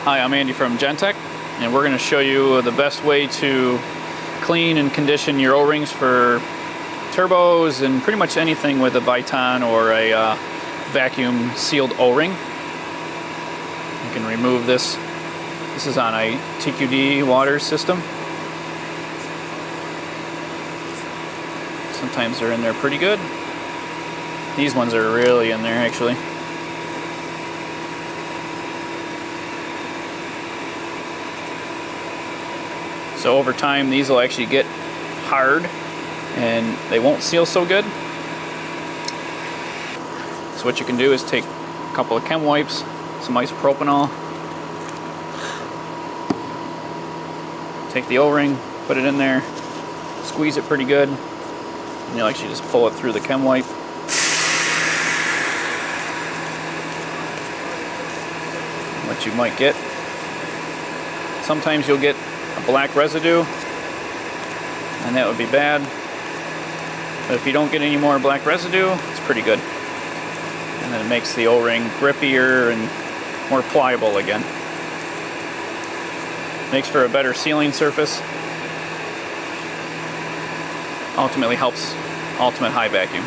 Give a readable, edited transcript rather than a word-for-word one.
Hi, I'm Andy from GenTech, and we're going to show you the best way to clean and condition your O-rings for turbos and pretty much anything with a Viton or a vacuum sealed O-ring. You can remove this. This is on a TQD Waters system. Sometimes they're in there pretty good. These ones are really in there actually. So over time these will actually get hard and they won't seal so good. So what you can do is take a couple of chem wipes, some isopropanol, take the O-ring, put it in there, squeeze it pretty good, and you'll actually just pull it through the chem wipe. What you might get, sometimes you'll get a black residue, and that would be bad. But if you don't get any more black residue, it's pretty good. And then it makes the O-ring grippier and more pliable again. Makes for a better sealing surface. Ultimately helps ultimate high vacuum.